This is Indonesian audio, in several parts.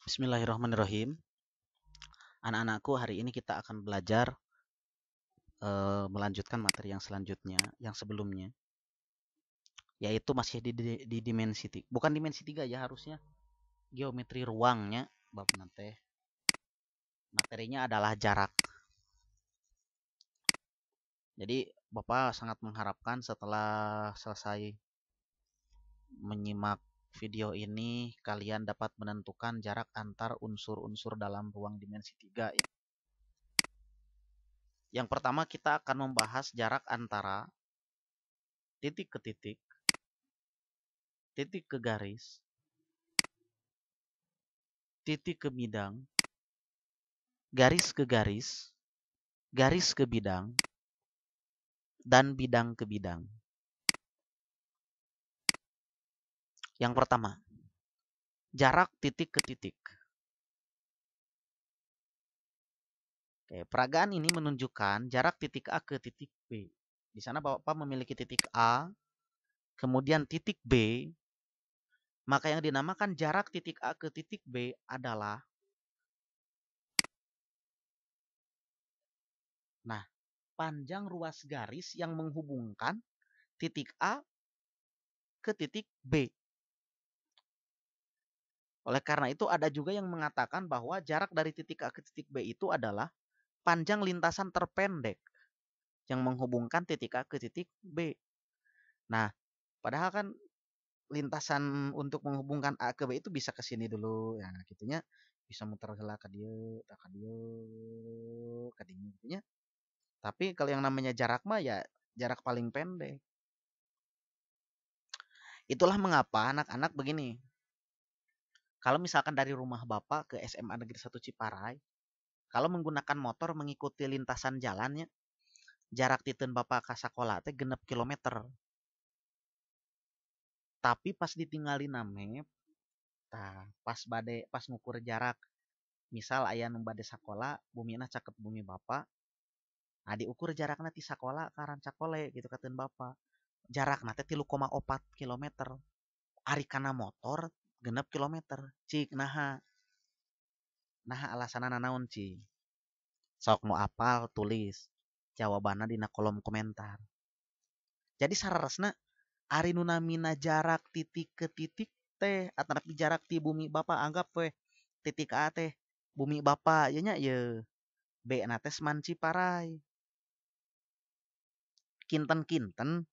Bismillahirrahmanirrahim. Anak-anakku, hari ini kita akan belajar melanjutkan materi yang selanjutnya, yang sebelumnya, yaitu masih di dimensi bukan dimensi 3 ya harusnya, geometri ruangnya. Bab nanti materinya adalah jarak. Jadi Bapak sangat mengharapkan setelah selesai menyimak video ini kalian dapat menentukan jarak antar unsur-unsur dalam ruang dimensi 3 ya. Yang pertama kita akan membahas jarak antara titik ke titik, titik ke garis, titik ke bidang, garis ke garis, garis ke bidang, dan bidang ke bidang. Yang pertama, jarak titik ke titik. Oke, peragaan ini menunjukkan jarak titik A ke titik B. Di sana Bapak memiliki titik A, kemudian titik B, maka yang dinamakan jarak titik A ke titik B adalah, nah, panjang ruas garis yang menghubungkan titik A ke titik B. Oleh karena itu ada juga yang mengatakan bahwa jarak dari titik A ke titik B itu adalah panjang lintasan terpendek yang menghubungkan titik A ke titik B. Nah, padahal kan lintasan untuk menghubungkan A ke B itu bisa ke sini dulu. Ya, gitunya bisa muter heula ka dieu, ka dieu, ka dieu gitu nya. Tapi kalau yang namanya jarak mah ya jarak paling pendek. Itulah mengapa anak-anak begini. Kalau misalkan dari rumah Bapak ke SMA Negeri 1 Ciparai, kalau menggunakan motor mengikuti lintasan jalannya, jarak titeun Bapak ka sakola teh 6 kilometer. Tapi pas ditinggalin map, pas ngukur jarak, misal aya nu bade sakola, bumina caket bumi Bapak, nah diukur jarakna ti sakola ka Rancakole gitu kateun Bapak. Jarakna teh 3,4 kilometer. Ari kana motor 6 kilometer. Cik naha? Naha alasanna nanaon cik? Sok nu apal tulis jawabanna dina kolom komentar. Jadi sararesna ari nu namina jarak titik ke titik teh atau jarak ti bumi Bapak anggap we titik A teh bumi Bapak ya nya ye B na teh seman Ciparai. Kinten-kinten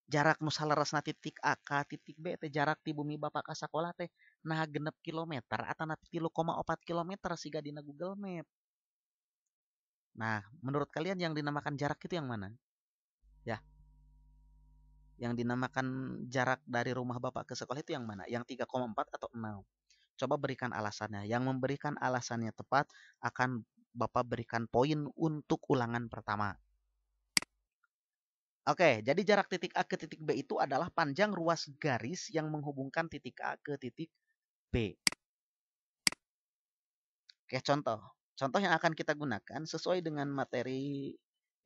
jarak nu saleresna titik A ka titik B teh jarak ti bumi Bapak ka sakola teh nah 6 kilometer atau 3,4 kilometer siga dina Google Map. Nah, menurut kalian yang dinamakan jarak itu yang mana? Ya, yang dinamakan jarak dari rumah Bapak ke sekolah itu yang mana? Yang 3,4 atau 6? Coba berikan alasannya. Yang memberikan alasannya tepat akan Bapak berikan poin untuk ulangan pertama. Oke, jadi jarak titik A ke titik B itu adalah panjang ruas garis yang menghubungkan titik A ke titik B. Oke, contoh. Contoh yang akan kita gunakan sesuai dengan materi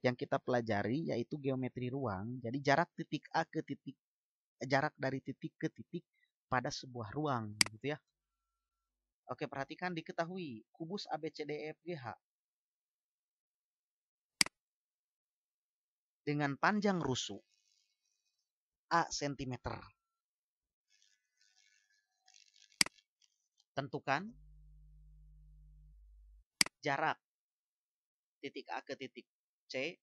yang kita pelajari yaitu geometri ruang. Jadi jarak dari titik ke titik pada sebuah ruang gitu ya. Oke, perhatikan diketahui kubus ABCDEFGH dengan panjang rusuk A cm. Tentukan jarak titik A ke titik C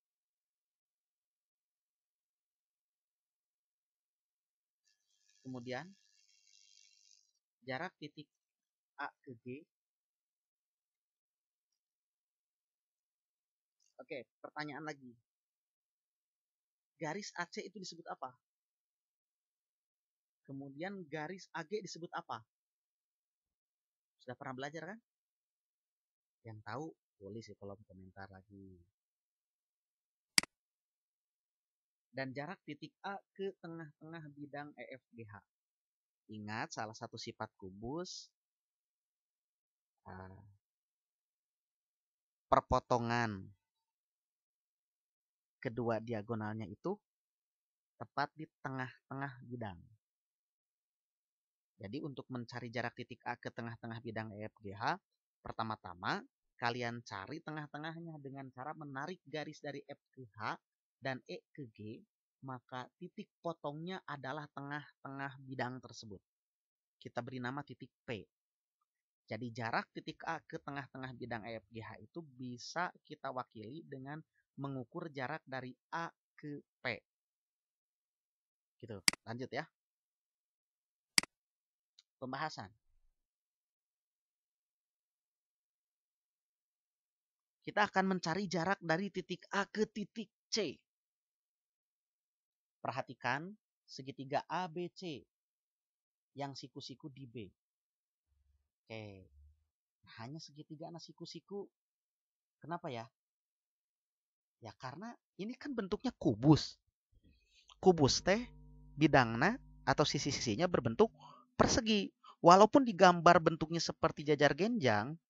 kemudian jarak titik A ke G. Oke, pertanyaan lagi. Garis AC itu disebut apa? Kemudian garis AG disebut apa? Sudah pernah belajar kan? Yang tahu tulis di kolom komentar lagi. Dan jarak titik A ke tengah-tengah bidang EFGH. Ingat salah satu sifat kubus perpotongan kedua diagonalnya itu tepat di tengah-tengah bidang. Jadi untuk mencari jarak titik A ke tengah-tengah bidang EFGH, pertama-tama kalian cari tengah-tengahnya dengan cara menarik garis dari F ke H dan E ke G, maka titik potongnya adalah tengah-tengah bidang tersebut. Kita beri nama titik P. Jadi jarak titik A ke tengah-tengah bidang EFGH itu bisa kita wakili dengan mengukur jarak dari A ke P. Gitu. Lanjut ya. Pembahasan. Kita akan mencari jarak dari titik A ke titik C. Perhatikan segitiga ABC yang siku-siku di B. Oke, hanya segitiga na siku-siku. Kenapa ya? Ya karena ini kan bentuknya kubus. Kubus teh bidangnya atau sisi-sisinya berbentuk persegi. Walaupun digambar bentuknya seperti jajar genjang,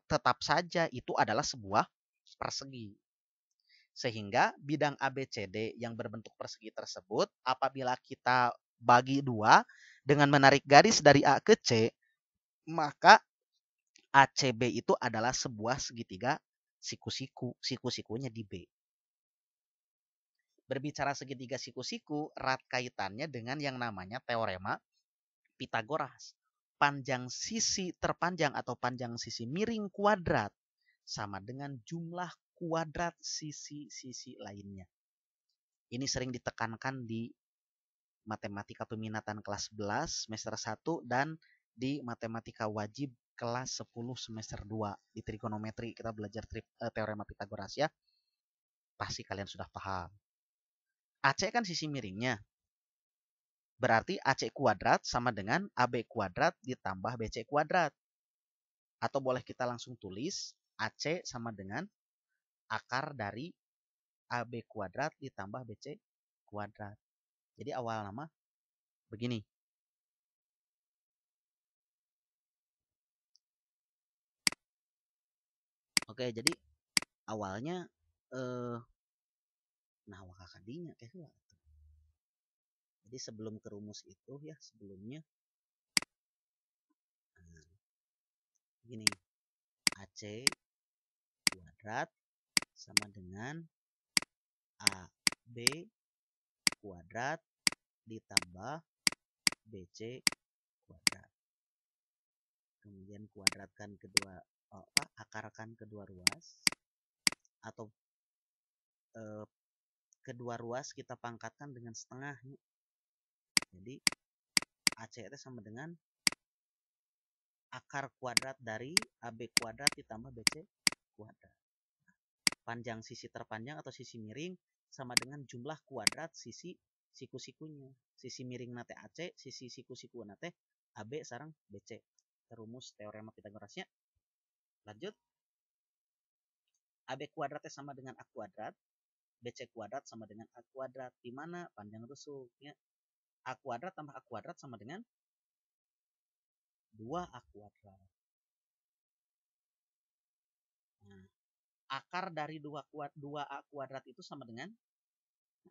tetap saja itu adalah sebuah persegi. Sehingga bidang ABCD yang berbentuk persegi tersebut apabila kita bagi dua dengan menarik garis dari A ke C, maka ACB itu adalah sebuah segitiga siku-siku. Siku-sikunya di B. Berbicara segitiga siku-siku, erat kaitannya dengan yang namanya teorema Pitagoras. Panjang sisi terpanjang atau panjang sisi miring kuadrat sama dengan jumlah kuadrat sisi-sisi lainnya. Ini sering ditekankan di matematika peminatan kelas 11 semester 1 dan di matematika wajib kelas 10 semester 2. Di trigonometri kita belajar teorema Pitagoras ya. Pasti kalian sudah paham. AC kan sisi miringnya. Berarti AC kuadrat sama dengan AB kuadrat ditambah BC kuadrat. Atau boleh kita langsung tulis AC sama dengan akar dari AB kuadrat ditambah BC kuadrat. Jadi awal nama begini. Oke, jadi awalnya nah wakakadinya teh lah. Jadi sebelum ke rumus itu ya sebelumnya gini, AC kuadrat sama dengan AB kuadrat ditambah BC kuadrat. Kemudian kuadratkan akarkan kedua ruas atau kedua ruas kita pangkatkan dengan setengah. Jadi AC itu sama dengan akar kuadrat dari AB kuadrat ditambah BC kuadrat. Panjang sisi terpanjang atau sisi miring sama dengan jumlah kuadrat sisi siku-sikunya. Sisi miring nate AC, sisi siku-siku nate AB sarang BC. Rumus teorema Pitagorasnya. Lanjut. AB kuadratnya sama dengan A kuadrat, BC kuadrat sama dengan A kuadrat. Di mana panjang rusuknya? A kuadrat tambah A kuadrat sama dengan 2A kuadrat. Nah, akar dari 2A kuadrat itu sama dengan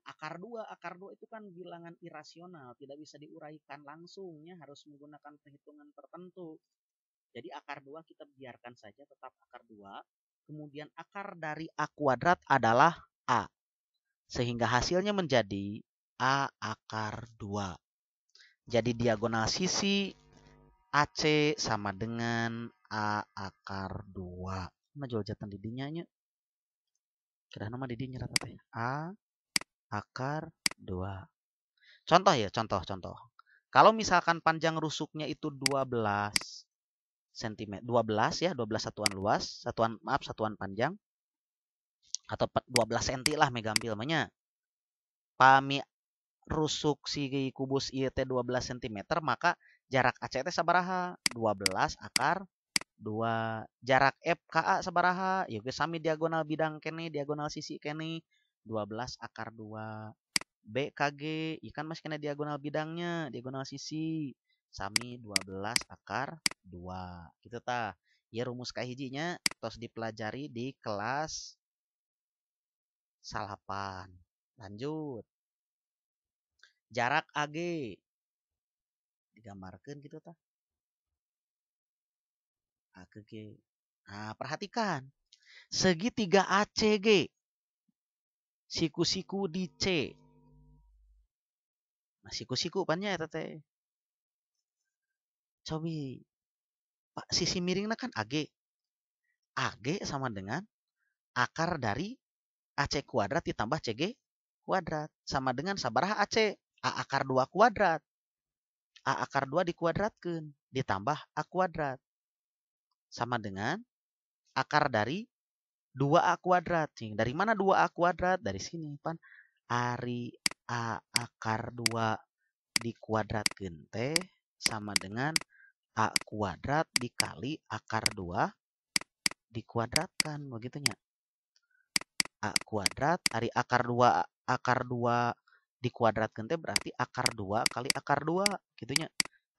akar 2. Akar 2 itu kan bilangan irasional, tidak bisa diuraikan langsungnya, harus menggunakan perhitungan tertentu. Jadi akar 2 kita biarkan saja tetap akar 2. Kemudian akar dari A kuadrat adalah A. Sehingga hasilnya menjadi A akar 2. Jadi diagonal sisi AC sama dengan A akar 2. Nah jual jatan didinya nya. Kira nama didinya rata teh. A akar 2. Contoh ya, contoh. Kalau misalkan panjang rusuknya itu 12 cm, 12 ya, 12 satuan luas, satuan panjang atau 12 cm lah megampil nya. Pami rusuk si kubus ieu teh 12 cm, maka jarak AC teh sabaraha? 12 akar 2. Jarak F ka A sabaraha? Ya geus sami diagonal bidang kene, diagonal sisi kene. 12 akar 2. B KG, ikan masih kena diagonal bidangnya, diagonal sisi. Sami 12 akar 2. Gitu tah. Ya rumus kahijinya tos dipelajari di kelas 8. Lanjut. Jarak AG digambarkan gitu tah. A ke G. Nah, perhatikan. Segitiga ACG. Siku-siku di C. Nah, siku-siku pannya ya teh. Cobi. Pak, sisi miringnya kan AG. AG sama dengan akar dari AC kuadrat ditambah CG kuadrat. Sama dengan sabaraha AC? A akar 2 kuadrat. A akar 2 dikuadratkan. Ditambah A kuadrat. Sama dengan akar dari 2A kuadrat. Dari mana 2A kuadrat? Dari sini. Pan. Ari A akar 2 dikuadratkan teh sama dengan A kuadrat dikali akar 2 dikuadratkan. Begitunya. A kuadrat dari akar 2 dikuadratkan teh berarti akar 2 kali akar 2 gitunya.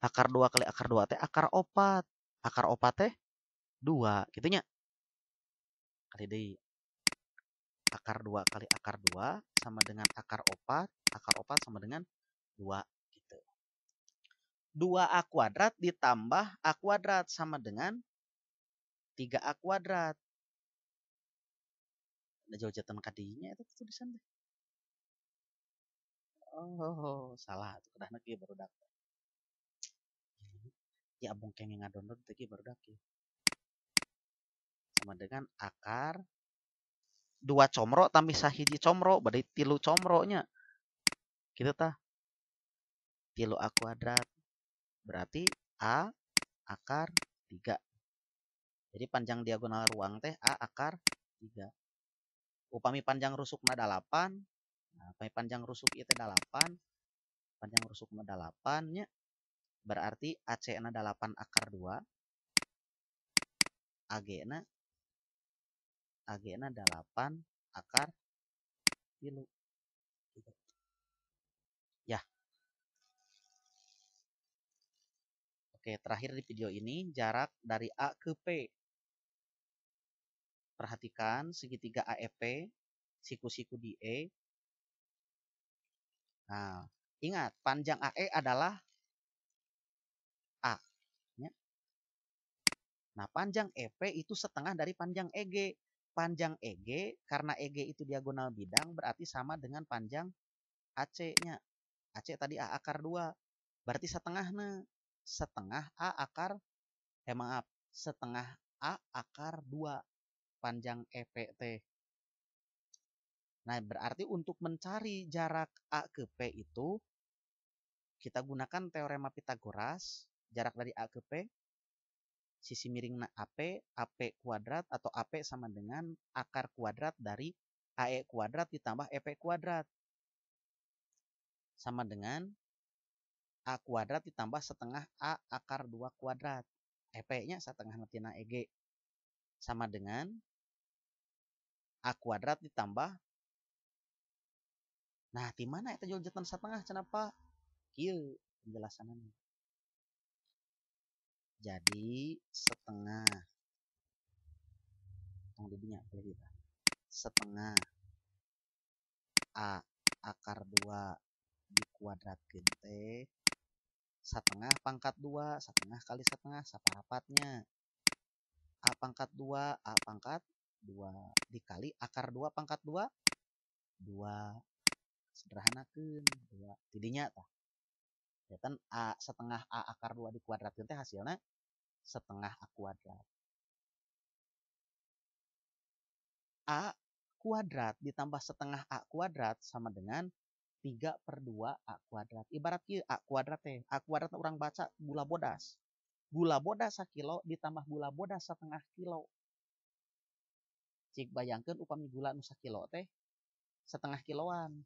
Akar 2 kali akar 2 teh akar 4. Akar 4 teh 2 gitunya. Kali deui. Akar 2 kali akar 2 sama dengan akar 4. Akar 4 sama dengan 2 gitu. 2A kuadrat ditambah A kuadrat sama dengan 3A kuadrat. Ada jauh jatuh kadinya itu tulisan deh. Oh, salah. Itu kedah lagi baru dak. Ya abung kenging ngadownload tadi baru dak. Sama dengan akar 2 comro tambah sahiji comro berarti 3 comronya. Gitu tah. 3A kuadrat. Berarti A akar 3. Jadi panjang diagonal ruang teh A akar 3. Upami panjang rusukna 8. Nah, upami panjang rusuk itu 8. Panjang rusukna 8 nya. Berarti AC na 8 akar 2. AG na 8 akar 3. Gitu. Ya. Oke, terakhir di video ini jarak dari A ke P. Perhatikan segitiga AEP, siku-siku di E. Nah, ingat panjang AE adalah A. Ya. Nah, panjang EP itu setengah dari panjang EG. Panjang EG, karena EG itu diagonal bidang, berarti sama dengan panjang AC-nya. AC tadi A akar 2. Berarti setengahnya. Setengah A akar, maaf, setengah A akar 2. Panjang EPT. Nah, berarti untuk mencari jarak A ke P itu, kita gunakan teorema Pitagoras. Jarak dari A ke P, sisi miring AP, AP kuadrat atau AP sama dengan akar kuadrat dari AE kuadrat ditambah EP kuadrat. Sama dengan A kuadrat ditambah setengah A akar 2 kuadrat. EP-nya setengah natina EG. Sama dengan A kuadrat ditambah. Nah, di mana itu jual jatan setengah? Kenapa? Kieu penjelasannya. Jadi setengah. Tong didinya kita. Setengah A akar 2 dikuadratkeun teh setengah pangkat 2, setengah kali setengah saparapatnya. A pangkat 2, A pangkat 2 dikali akar 2 pangkat 2, 2. Sederhanakeun 2. Tidinya tah. Kelihatan A setengah A akar 2 dikuadratkeun teh hasilnya setengah A kuadrat. A kuadrat ditambah setengah A kuadrat sama dengan 3/2 A kuadrat. Ibarat kieu A kuadrat teh. A kuadrat orang baca gula bodas. Gula bodas 1 kilo ditambah gula bodas setengah kilo. Cik bayangkeun upami gula nu 1 kilo teh setengah kiloan.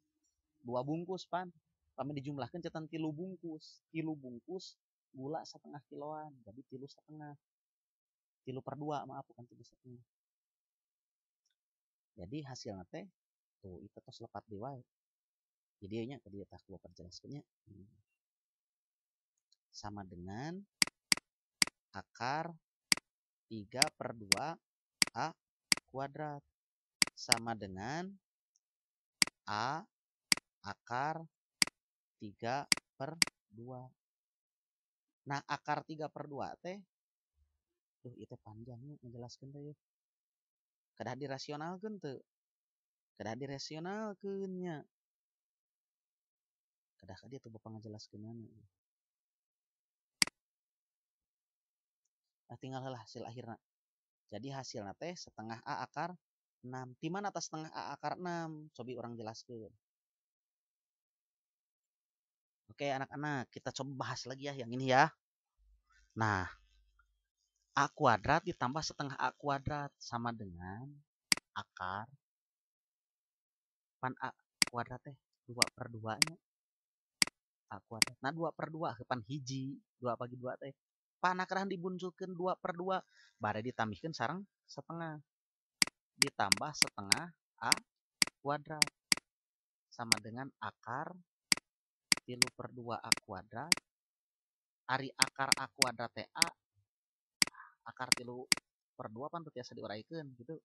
2 bungkus pan. Upami dijumlahkeun cetan 3 bungkus. 3 bungkus gula setengah kiloan. Jadi 3,5. 3/2 maaf bukan 3,5. Jadi hasilnya teh tuh itu tos lepat deui wae. Jadi nya tadi tah gua perjelaskeunnya. Sama dengan akar 3/2 A kuadrat. Sama dengan A akar 3/2. Nah akar 3/2 teh tuh itu panjangnya menjelaskan teh kedah dirasionalkeun teu kedah dirasionalkeunnya kedah ka dieu tuh Bapak ngajelaskeunana. Nah tinggal heula hasil akhirna. Jadi hasilnya teh setengah A akar 6. Di mana atas setengah A akar 6? Cobi orang jelaskan. Oke anak-anak, kita coba bahas lagi ya yang ini ya. Nah, A kuadrat ditambah setengah A kuadrat sama dengan akar pan A kuadrat teh 2/2 nya A kuadrat. Nah 2/2 pan hiji 2 bagi 2 teh. Pana kerang dibunculkan 2/2 bare ditambihkan sarang setengah ditambah setengah A kuadrat sama dengan akar 3/2 A kuadrat. Ari akar A kuadrat teh A, akar 3/2 pan biasa diuraikan gitu.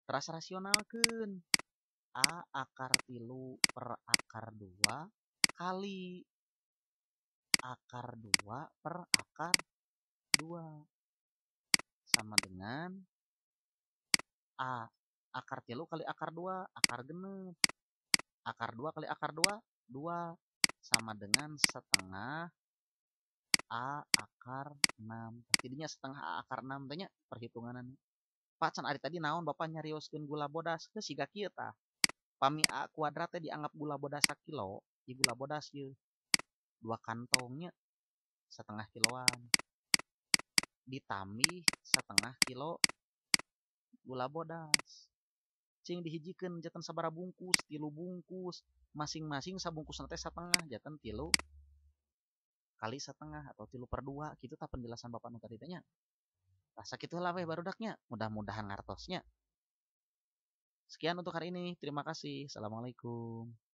Terasa rasionalkan. A akar 3/akar 2 kali akar 2 per akar 2 sama dengan A akar 3 kali akar 2 akar genep. Akar 2 kali akar 2 2 sama dengan setengah A akar 6. Jadinya setengah A akar 6 tanya perhitungan. Pak can ari tadi naon Bapak nyarioskeun gula bodas teu siga kieu tah. Pami A kuadrat teh dianggap gula bodas 1 kilo, di gula bodas ieu 2 kantongnya setengah kiloan. Ditambih setengah kilo gula bodas. Cing dihijikeun jatan sabaraha bungkus, 3 bungkus. Masing-masing sabungkus teh setengah, jatan 3 kali setengah atau 3/2 gitu tah penjelasan Bapak nu tadi teh nya. Tah sakitu heula we barudaknya. Mudah-mudahan ngartosnya. Sekian untuk hari ini. Terima kasih. Assalamualaikum.